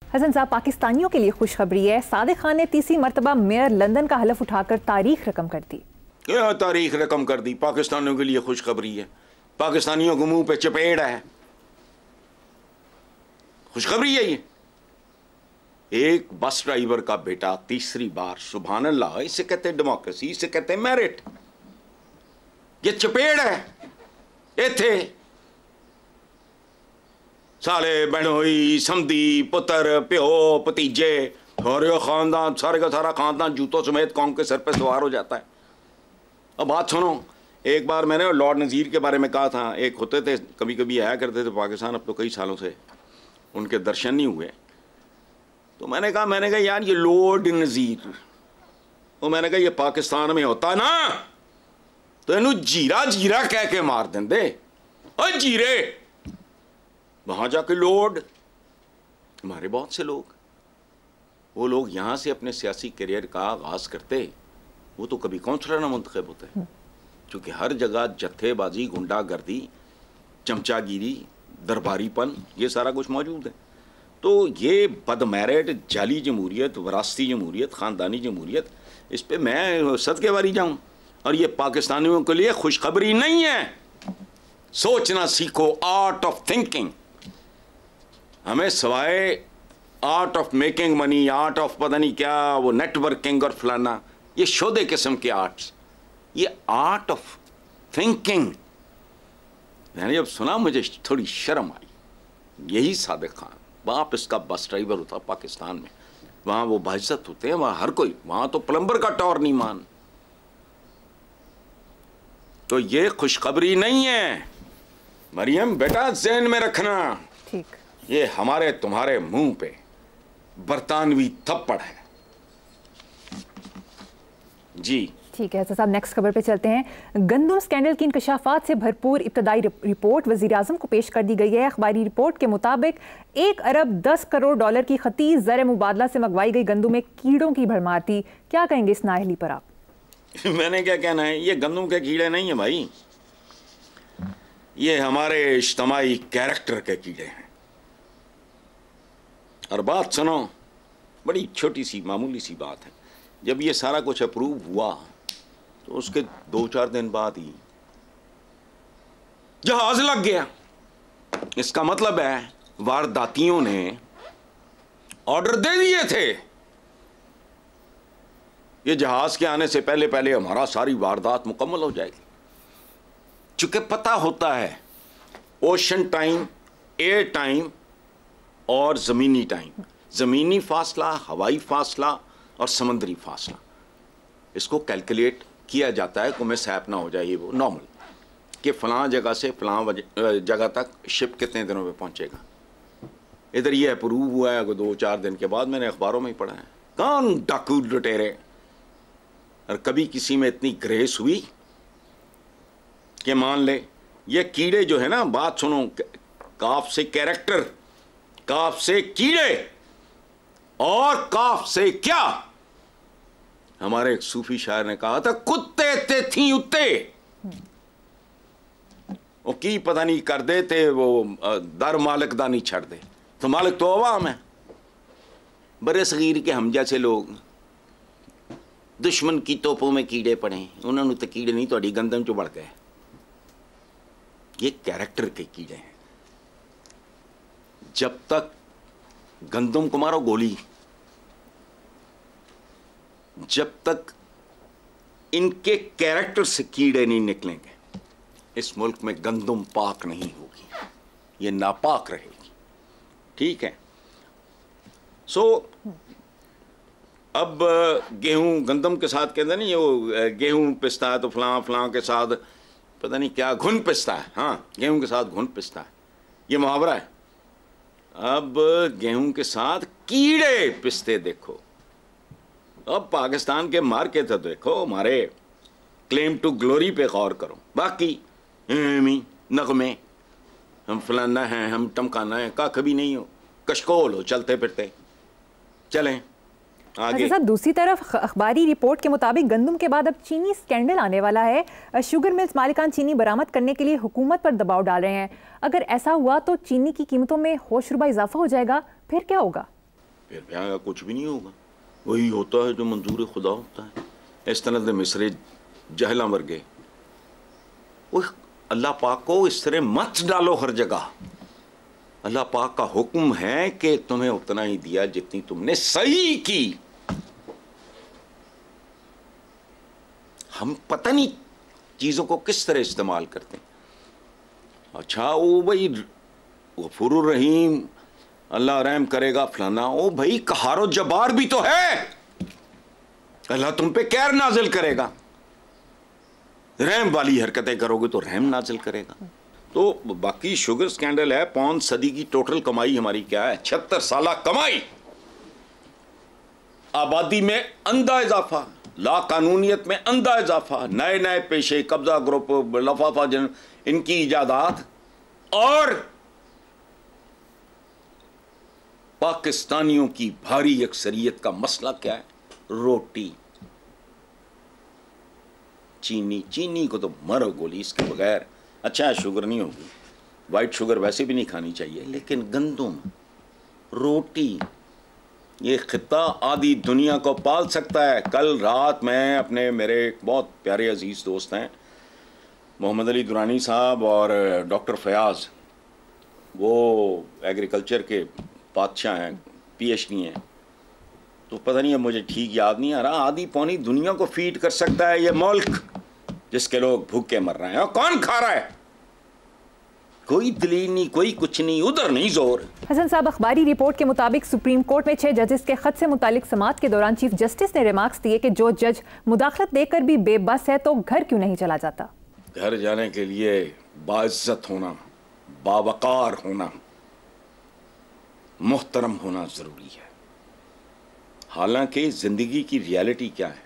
हसन साहब, पाकिस्तानियों के लिए खुशखबरी है। सादिक खान ने तीसरी मरतबा मेयर लंदन का हलफ उठाकर तारीख रकम कर दी। क्या तारीख रकम कर दी? पाकिस्तानियों के लिए खुशखबरी है। पाकिस्तानियों के मुंह पे चपेड़ है। खुशखबरी है ये। एक बस ड्राइवर का बेटा तीसरी बार, सुभान अल्लाह, इसे कहते हैं डेमोक्रेसी, इसे कहते हैं मेरिट। ये चपेड़ है। इथे साले बहनोई समधी पुत्र प्यो भतीजे सारे खानदान, सारे का सारा खानदान जूतों समेत कौम के सर पे सवार हो जाता है। अब बात सुनो, एक बार मैंने लॉर्ड नज़ीर के बारे में कहा था। एक होते थे, कभी कभी आया करते थे पाकिस्तान, अब तो कई सालों से उनके दर्शन नहीं हुए। तो मैंने कहा यार ये लॉर्ड नज़ीर, तो मैंने कहा ये पाकिस्तान में होता ना तो इनू जीरा जीरा कह के मार देंदे। और जीरे वहां जाके लॉर्ड। हमारे बहुत से लोग, वो लोग यहां से अपने सियासी करियर का आगाज करते, वो तो कभी काउंसलर ना मुंतखब होते, क्योंकि हर जगह जत्थेबाजी, गुंडागर्दी, चमचागिरी, दरबारीपन, ये सारा कुछ मौजूद है। तो ये बदमैरिट जाली जमहूरियत, वरासती जमहूरियत, ख़ानदानी जमहूरियत, इस पर मैं सदके वारी जाऊँ। और ये पाकिस्तानियों के लिए खुशखबरी नहीं है। सोचना सीखो, आर्ट ऑफ थिंकिंग। हमें सवाए art of making money, art of पता नहीं क्या, वो नेटवर्किंग और फलाना, ये शोधे किस्म के आर्ट्स, ये आर्ट ऑफ थिंकिंग मैंने जब सुना मुझे थोड़ी शर्म आई। यही सादिक खान, बाप इसका बस ड्राइवर होता पाकिस्तान में, वहाँ वो बाइज्जत होते हैं, वहाँ हर कोई, वहाँ तो प्लम्बर का टौर नहीं मान। तो ये खुशखबरी नहीं है मरियम बेटा, ज़हन में रखना। ठीक, ये हमारे तुम्हारे मुंह पे बरतानवी थप्पड़ है जी। ठीक है साहब, नेक्स्ट खबर पे चलते हैं। गंदम स्कैंडल की इंकशाफात से भरपूर इब्तदाई रिपोर्ट वज़ीर आज़म को पेश कर दी गई है। अखबारी रिपोर्ट के मुताबिक 1 अरब 10 करोड़ डॉलर की खतीज ज़र मुबादला से मंगवाई गई गंदम में कीड़ों की भरमार थी। क्या कहेंगे इस नाअहली पर आप? मैंने क्या कहना है, ये गंदम के कीड़े नहीं है भाई, ये हमारे इज्तिमाई कैरेक्टर के कीड़े हैं। और बात सुनो, बड़ी छोटी सी मामूली सी बात है। जब ये सारा कुछ अप्रूव हुआ तो उसके 2-4 दिन बाद ही जहाज लग गया। इसका मतलब है वारदातियों ने ऑर्डर दे दिए थे, ये जहाज के आने से पहले पहले हमारा सारी वारदात मुकम्मल हो जाएगी। चूंकि पता होता है ओशन टाइम, एयर टाइम और ज़मीनी टाइम, ज़मीनी फासला, हवाई फासला और समंदरी फासला, इसको कैलकुलेट किया जाता है कि मिस हैप ना हो जाए। वो नॉर्मल कि फ़लाँ जगह से फ़लाँ जगह तक शिप कितने दिनों में पहुंचेगा। इधर ये अप्रूव हुआ है 2-4 दिन के बाद, मैंने अखबारों में ही पढ़ा है। कौन डाकू लुटेरे। और कभी किसी में इतनी ग्रेस हुई कि मान ले ये कीड़े जो है ना, बात सुनो, काफ से कैरेक्टर, काफ से कीड़े और काफ से क्या, हमारे एक सूफी शायर ने कहा था, कुत्ते ते थी उत्ते वो की पता नहीं कर दे थे, वो दर मालिक दा नहीं छड़ दे, तो मालिक तो अवाम है। बड़े सगीर के हम जैसे लोग दुश्मन की तोपों में कीड़े पड़े, उन्होंने तो कीड़े नहीं, थोड़ी गंदम चो बढ़ गए। ये कैरेक्टर के कीड़े हैं। जब तक गंदम को मारो गोली, जब तक इनके कैरेक्टर से कीड़े नहीं निकलेंगे, इस मुल्क में गंदम पाक नहीं होगी, ये नापाक रहेगी। ठीक है। अब गेहूं गंदम के साथ कहते नहीं, वो गेहूं पिसता है तो फलां फलां के साथ पता नहीं क्या घुन पिसता है। हाँ, गेहूं के साथ घुन पिसता है, ये मुहावरा है। अब गेहूं के साथ कीड़े पिसते देखो। अब पाकिस्तान के मार्केट तो देखो, हमारे क्लेम टू ग्लोरी पे गौर करो। बाकी नगमे, हम फलाना हैं, हम टमकाना है, का कभी नहीं हो, कशकोल हो चलते फिरते। चलें आगे। साहब, दूसरी तरफ अखबारी रिपोर्ट के मुताबिक गंदम के बाद अब चीनी स्कैंडल आने वाला है। शुगर मिल्स मालिकान चीनी बरामद करने के लिए हुकूमत पर दबाव डाल रहे हैं। अगर ऐसा हुआ तो चीनी की कीमतों में होशरुबा इजाफा हो जाएगा, फिर क्या होगा? फिर ब्याह का कुछ भी नहीं होगा, वही होता है जो मंजूर खुदा होता है। इस तरह के मिसरे जहला वर्गे, वो अल्लाह पाक को इस तरह मत डालो हर जगह। अल्लाह पाक का हुक्म है कि तुम्हें उतना ही दिया जितनी तुमने सही की। हम पता नहीं चीजों को किस तरह इस्तेमाल करते हैं। अच्छा वो भाई गफूरुर रहीम, अल्लाह रहम करेगा फलाना, ओ भाई कहारो जबार भी तो है। अल्लाह तुम पे कैर नाजिल करेगा, रहम वाली हरकतें करोगे तो रहम नाजिल करेगा। तो बाकी शुगर स्कैंडल है, 5 सदी की टोटल कमाई हमारी क्या है, 76 साल कमाई, आबादी में अंधा इजाफा, ला कानूनियत में अंधा इजाफा, नए नए पेशे, कब्जा ग्रुप, लफाफा जन, इनकी इजादात, और पाकिस्तानियों की भारी अक्सरियत का मसला क्या है, रोटी, चीनी। चीनी को तो मरो गोली, इसके बगैर अच्छा शुगर नहीं होगी। वाइट शुगर वैसे भी नहीं खानी चाहिए, लेकिन गंदम, रोटी, ये खिता आधी दुनिया को पाल सकता है। कल रात मैं अपने, मेरे बहुत प्यारे अजीज़ दोस्त हैं मोहम्मद अली दुरानी साहब और डॉक्टर फयाज, वो एग्रीकल्चर के बादशाह हैं, PhD हैं, तो पता नहीं है मुझे ठीक याद नहीं आ रहा, आधी पौनी दुनिया को फीड कर सकता है ये मुल्क जिसके लोग भूखे मर रहे हैं। और कौन खा रहा है? कोई दलील नहीं, कोई कुछ नहीं, उधर नहीं जोर। हसन साहब, अखबारी रिपोर्ट के मुताबिक सुप्रीम कोर्ट में 6 जजेस के खत से मुतालिक समाअत के दौरान चीफ जस्टिस ने रिमार्क्स दिए कि जो जज मुदाखलत देकर भी बेबस है तो घर क्यों नहीं चला जाता। घर जाने के लिए बाइज्जत होना, बावकार होना, मुहतरम होना जरूरी है। हालांकि जिंदगी की रियलिटी क्या है,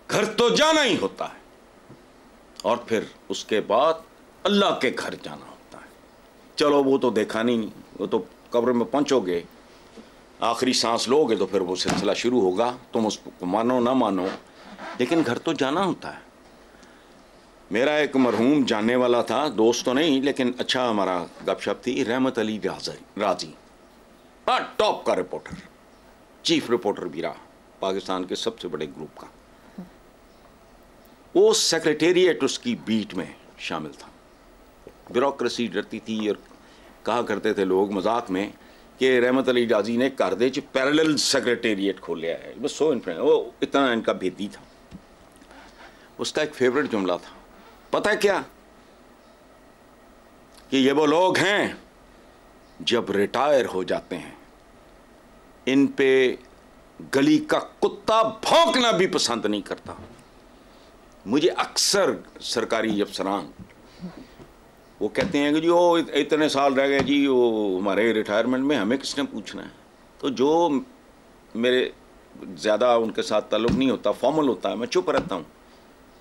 घर तो जाना ही होता है और फिर उसके बाद अल्लाह के घर जाना होता है। चलो वो तो देखा नहीं, वो तो कब्र में पहुंचोगे, आखिरी सांस लोगे तो फिर वो सिलसिला शुरू होगा, तुम उसको मानो ना मानो, लेकिन घर तो जाना होता है। मेरा एक मरहूम जानने वाला था, दोस्त तो नहीं लेकिन अच्छा हमारा गपशप थी, रहमत अली राजी, टॉप का रिपोर्टर, चीफ रिपोर्टर भी रहा पाकिस्तान के सबसे बड़े ग्रुप का। वो सेक्रेटेरिएट उसकी बीट में शामिल था। ब्यूरोक्रेसी डरती थी और कहा करते थे लोग मजाक में कि रहमत अली राजी ने कर दे पैरेलल सेक्रेटेरिएट खोल लिया है, बस सो इन्फ्लुएंस, वो इतना इनका भेदी था। उसका एक फेवरेट जुमला था, पता है क्या, कि ये वो लोग हैं जब रिटायर हो जाते हैं इन पे गली का कुत्ता भौंकना भी पसंद नहीं करता। मुझे अक्सर सरकारी अफसरान वो कहते हैं कि जी वो इतने साल रह गए जी, वो हमारे रिटायरमेंट में हमें किसने पूछना है। तो जो मेरे ज़्यादा उनके साथ ताल्लुक़ नहीं होता, फॉर्मल होता है, मैं चुप रहता हूँ।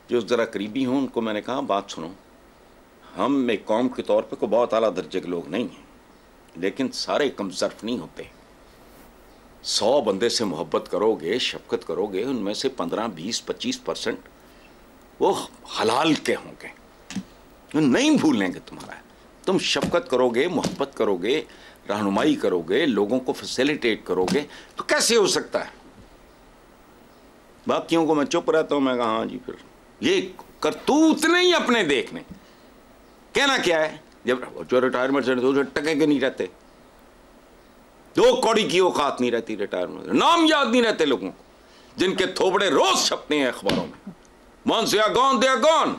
जो ज़रा करीबी हूँ उनको मैंने कहा बात सुनो, हम एक कौम के तौर पे कोई बहुत आला दर्जे के लोग नहीं हैं, लेकिन सारे कमज़र्फ नहीं होते। 100 बंदे से मोहब्बत करोगे, शफकत करोगे, उनमें से 15, 20, 25% वो हलाल के होंगे, नहीं भूलेंगे तुम्हारा। तुम शफकत करोगे, मोहब्बत करोगे, रहनुमाई करोगे, लोगों को फैसिलिटेट करोगे, तो कैसे हो सकता है। बाकियों को मैं चुप रहता हूँ, मैं कहा हाँ जी, फिर ये करतूत नहीं अपने देखने। कहना क्या है, जब जो रिटायरमेंट से तो टके के नहीं रहते, 2 कौड़ी की औकात नहीं रहती रिटायरमेंट, नाम याद नहीं रहते लोगों को, जिनके थोबड़े रोज छपते हैं अखबारों में। Once they are gone, they are gone.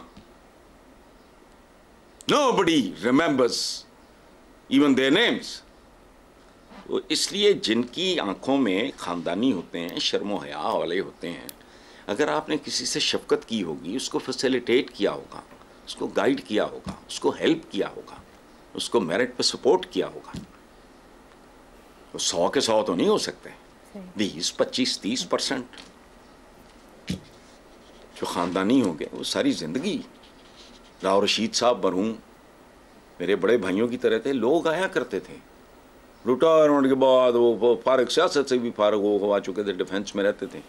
Nobody remembers even their names. तो इसलिए जिनकी आंखों में खानदानी होते हैं, शर्मो हया वाले होते हैं, अगर आपने किसी से शफकत की होगी, उसको फैसिलिटेट किया होगा, उसको गाइड किया होगा, उसको हेल्प किया होगा, उसको मेरिट पे सपोर्ट किया होगा, तो 100 के 100 तो नहीं हो सकते, 20, 25, 30% जो ख़ानदानी हो गए, वो सारी ज़िंदगी। राव रशीद साहब मरहूम मेरे बड़े भाइयों की तरह थे, लोग आया करते थे रिटायरमेंट के बाद, वो फारग, सियासत से भी फारग हो चुके थे, डिफेंस में रहते थे,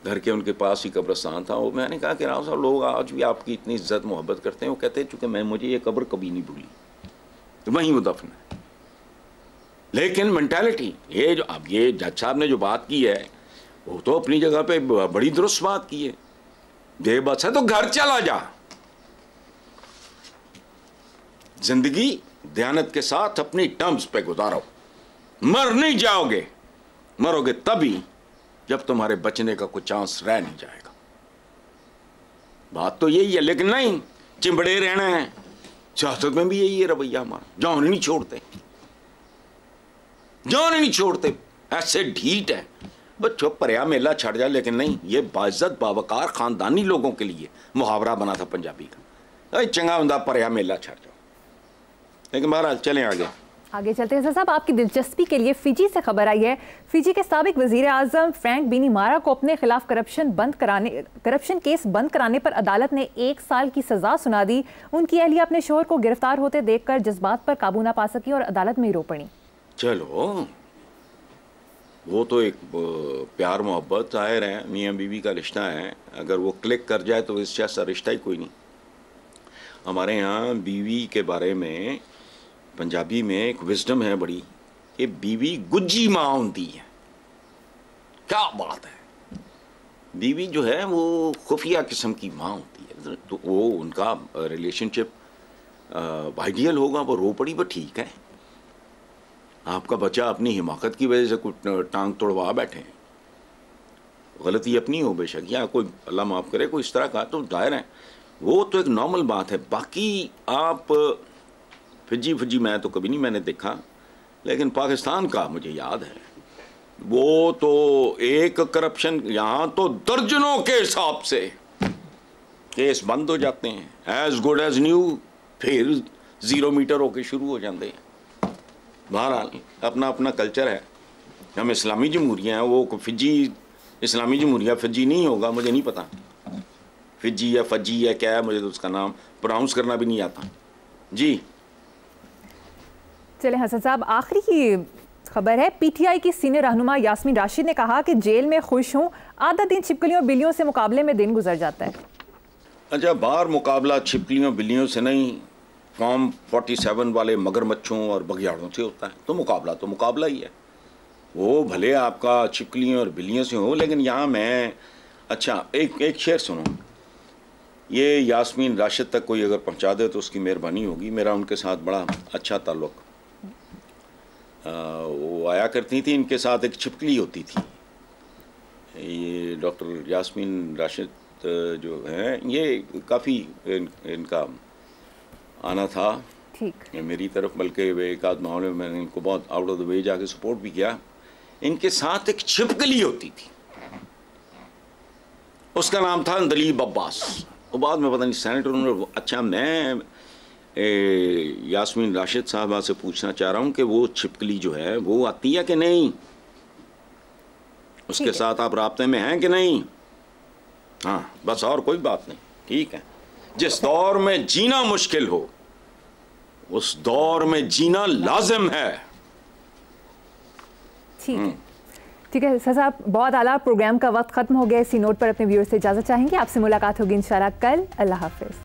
घर के उनके पास ही कब्रस्तान था। वो मैंने कहा कि राव साहब लोग आज भी आपकी इतनी इज्जत मोहब्बत करते हैं। वो कहते हैं चूँकि मुझे ये कब्र कभी नहीं भूली, तो वहीं वो दफन है। लेकिन मेंटालिटी, ये जो अब ये जज साहब ने जो बात की है वो तो अपनी जगह पे बड़ी दुरुस्त बात की है। ये बस है तो घर चला जा, जिंदगी दयानत के साथ अपनी टर्म्स पे गुजारो। मर नहीं जाओगे, मरोगे तभी जब तुम्हारे बचने का कोई चांस रह नहीं जाएगा। बात तो यही है, लेकिन नहीं, चिंबड़े रहना है। सियासत में भी यही है रवैया हमारा, जान नहीं छोड़ते, जान नहीं छोड़ते, ऐसे ढीठ है। बच्चों परया मेला छड़ जाए, लेकिन नहीं, ये बाइज्जत बावकार खानदानी लोगों के लिए मुहावरा बना था पंजाबी का, चंगा बंदा परया मेला छड़ जाओ। लेकिन बहरहाल चलें आगे चलते हैं साहब। आपकी दिलचस्पी के लिए फिजी से खबर आई है। फिजी के साबिक वजीर आजम फ्रैंक बैनिमारा को अपने खिलाफ करप्शन केस बंद कराने पर अदालत ने 1 साल की सजा सुना दी। उनकी अहलिया अपने शोहर को गिरफ्तार होते देखकर जज्बात पर काबू ना पा सकी और अदालत में ही रो पड़ी। चलो, वो तो एक प्यार मोहब्बत जाहिर है, मियाँ बीवी का रिश्ता है, अगर वो क्लिक कर जाए तो इससे ऐसा रिश्ता ही कोई नहीं। हमारे यहाँ बीवी के बारे में पंजाबी में एक विजडम है बड़ी, कि बीवी गुज्जी माँ होती है। क्या बात है, बीवी जो है वो खुफिया किस्म की माँ होती है, तो वो उनका रिलेशनशिप आइडियल होगा, वो रो पड़ी, वो ठीक है। आपका बच्चा अपनी हिमाकत की वजह से कुछ टांग तोड़वा बैठे हैं, गलती अपनी हो बेशक, या कोई अल्लाह माफ़ करे कोई इस तरह का, तो दायर है, वो तो एक नॉर्मल बात है। बाकी आप फिजी मैं तो कभी नहीं मैंने देखा, लेकिन पाकिस्तान का मुझे याद है, वो तो एक करप्शन, यहाँ तो दर्जनों के हिसाब से केस बंद हो जाते हैं, एज गुड एज न्यू, फिर 0 मीटर होके शुरू हो जाते हैं। बहरहाल अपना अपना कल्चर है, हम इस्लामी जमहूरिया हैं, वो फिजी इस्लामी जमहूरिया फिजी नहीं होगा, मुझे नहीं पता, फिजी या फजी या क्या है, मुझे तो उसका नाम प्रोनाउंस करना भी नहीं आता जी। चले हसन साहब, आखिरी की खबर है। पीटीआई की सीनियर रहनुमा यास्मीन राशिद ने कहा कि जेल में खुश हूँ, आधा दिन छिपकलियों और बिल्लियों से मुकाबले में दिन गुजर जाता है। अच्छा, बाहर मुकाबला छिपकलियों बिल्लियों से नहीं, फॉर्म 47 वाले मगरमच्छों और बघियाड़ों से होता है, तो मुकाबला ही है। वो भले आपका छिपकलियों और बिल्लियों से हो, लेकिन यहाँ मैं अच्छा एक शेर सुनो, ये यास्मीन राशिद तक कोई अगर पहुँचा दे तो उसकी मेहरबानी होगी। मेरा उनके साथ बड़ा अच्छा ताल्लुक़, वो आया करती थी, इनके साथ एक छिपकली होती थी। ये डॉक्टर यास्मीन राशिद जो है, ये काफ़ी इनका आना था ठीक मेरी तरफ, बल्कि एक आध मामले में मैंने इनको बहुत आउट ऑफ द वे जाके सपोर्ट भी किया। इनके साथ एक छिपकली होती थी, उसका नाम था अंदलीब अब्बास। वो बाद में पता नहीं सेनेटर उन्होंने, अच्छा मैं यास्मीन राशिद साहबा से पूछना चाह रहा हूँ कि वो छिपकली जो है वो आती है कि नहीं, उसके साथ आप राब्ते में हैं कि नहीं? हाँ बस, और कोई बात नहीं, ठीक है। जिस दौर में जीना मुश्किल हो उस दौर में जीना लाजिम है। ठीक है सर साहब, बहुत आला। प्रोग्राम का वक्त खत्म हो गया, इसी नोट पर अपने व्यूअर्स से इजाजत चाहेंगे। आपसे मुलाकात होगी इंशाल्लाह कल। अल्लाह हाफिज।